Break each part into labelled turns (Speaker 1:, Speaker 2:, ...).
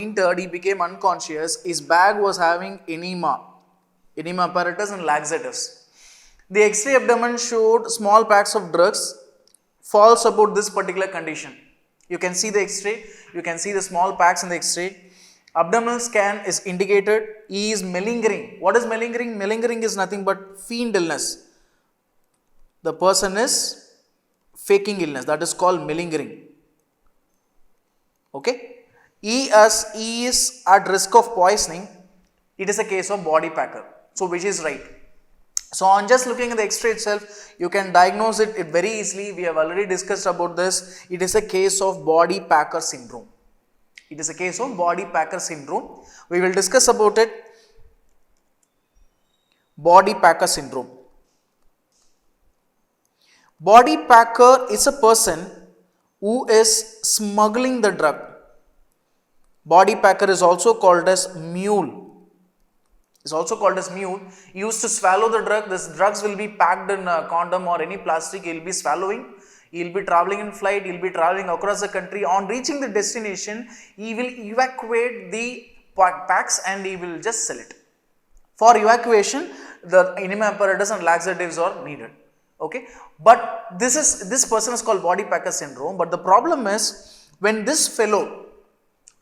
Speaker 1: Fainted, he became unconscious. His bag was having enema apparatus and laxatives. The X-ray abdomen showed small packs of drugs. False about this particular condition. You can see the X-ray. You can see the small packs in the X-ray. Abdominal scan is indicated. He is malingering. What is malingering? Malingering is nothing but feigned illness. The person is faking illness. That is called malingering. Okay. As he is at risk of poisoning, it is a case of body packer. So, which is right? So, on just looking at the X-ray itself, you can diagnose it very easily. We have already discussed about this. It is a case of body packer syndrome. It is a case of body packer syndrome. We will discuss about it. Body packer syndrome. Body packer is a person who is smuggling the drug. Body packer is also called as mule. Is also called as mule. He used to swallow the drug. This drugs will be packed in a condom or any plastic. He will be swallowing. He will be traveling in flight. He will be traveling across the country. On reaching the destination, he will evacuate the packs and he will just sell it. For evacuation, the enema apparatus and laxatives are needed. Okay, but this person is called body packer syndrome. But the problem is, when this fellow,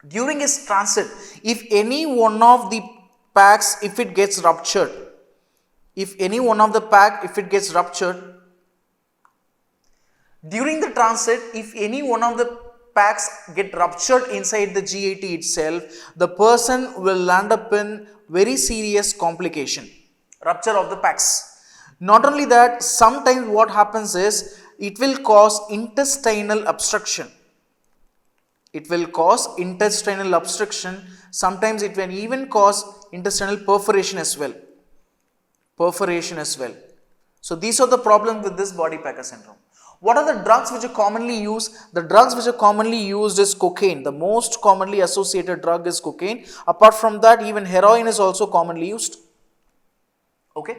Speaker 1: during his transit, if any one of the packs, if it gets ruptured, during the transit, if any one of the packs get ruptured inside the GAT itself, the person will land up in very serious complication, rupture of the packs. Not only that, sometimes what happens is, it will cause intestinal obstruction. Sometimes it will even cause intestinal perforation as well. So these are the problems with this body packer syndrome. What are the drugs which are commonly used? The drugs which are commonly used is cocaine. The most commonly associated drug is cocaine. Apart from that, even heroin is also commonly used. Okay.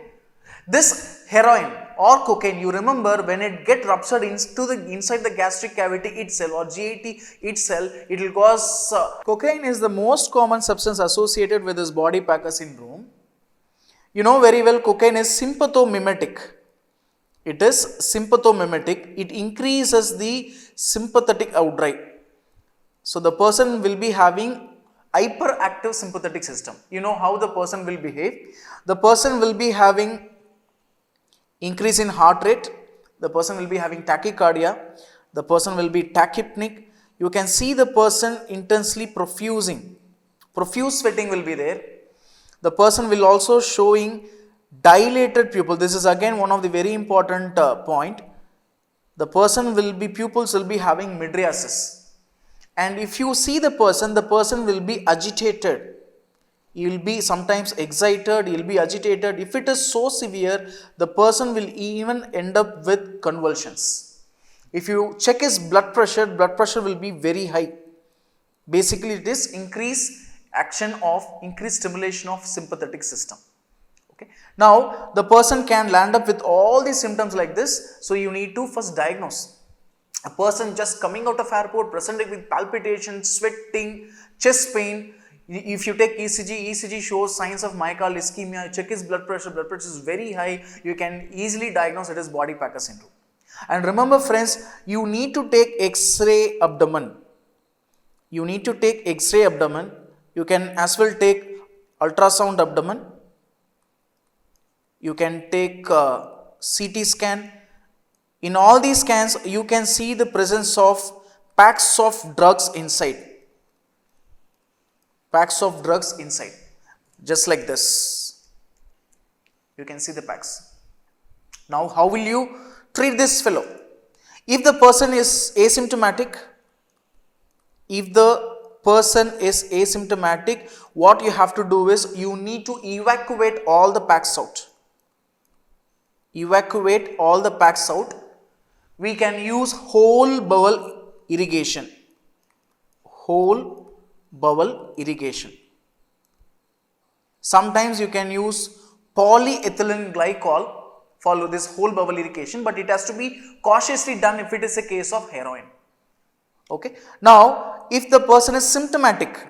Speaker 1: This heroin or cocaine, you remember, when it get ruptured inside the gastric cavity itself or GAT itself, it will cause cocaine is the most common substance associated with this body packer syndrome. You know very well, cocaine is sympathomimetic. It increases the sympathetic outdrive. So the person will be having hyperactive sympathetic system. You know how the person will behave. The person will be having increase in heart rate, the person will be having tachycardia, the person will be tachypneic. You can see the person intensely profuse sweating will be there. The person will also showing dilated pupil. This is again one of the very important point. The person pupils will be having mydriasis. And if you see the person will be agitated. He will be sometimes excited, he will be agitated. If it is so severe, the person will even end up with convulsions. If you check his blood pressure will be very high. Basically, it is increased stimulation of sympathetic system. Okay. Now, the person can land up with all these symptoms like this. So, you need to first diagnose. A person just coming out of airport, presenting with palpitation, sweating, chest pain. If you take ECG shows signs of myocardial ischemia. Check his blood pressure is very high. You can easily diagnose it as body packer syndrome. And remember friends, you need to take X-ray abdomen. You can as well take ultrasound abdomen. You can take CT scan. In all these scans, you can see the presence of packs of drugs inside. Just like this. You can see the packs. Now, how will you treat this fellow? If the person is asymptomatic, what you have to do is, you need to evacuate all the packs out. We can use whole bowel irrigation. Sometimes you can use polyethylene glycol follow this whole bowel irrigation, but it has to be cautiously done if it is a case of heroin. Okay. Now, if the person is symptomatic,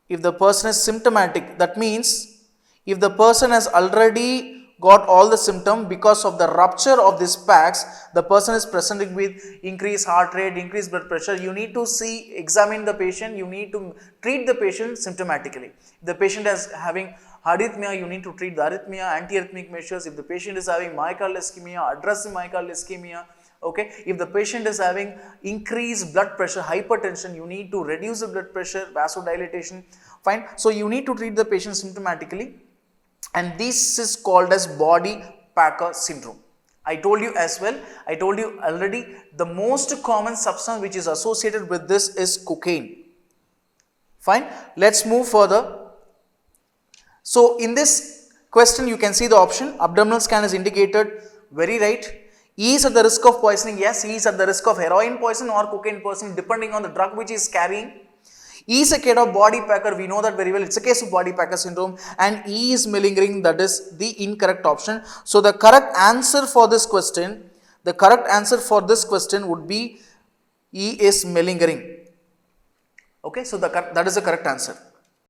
Speaker 1: that means if the person has already got all the symptom because of the rupture of this packs, the person is presenting with increased heart rate, increased blood pressure, you need to examine the patient, you need to treat the patient symptomatically. If the patient is having arrhythmia, you need to treat the arrhythmia, antiarrhythmic measures. If the patient is having myocardial ischemia, address the myocardial ischemia. Okay, if the patient is having increased blood pressure, hypertension, you need to reduce the blood pressure, vasodilatation. Fine. So you need to treat the patient symptomatically, and this is called as body packer syndrome. I told you as well, I told you already, the most common substance which is associated with this is cocaine. Fine. Let's move further. So in this question you can see the option abdominal scan is indicated, very right. He is at the risk of poisoning, yes, he is at the risk of heroin poison or cocaine poison depending on the drug which he is carrying. He is a case of body packer, we know that very well, it's a case of body packer syndrome, and he is malingering, that is the incorrect option. So the correct answer for this question, would be he is malingering. Okay, so that is the correct answer.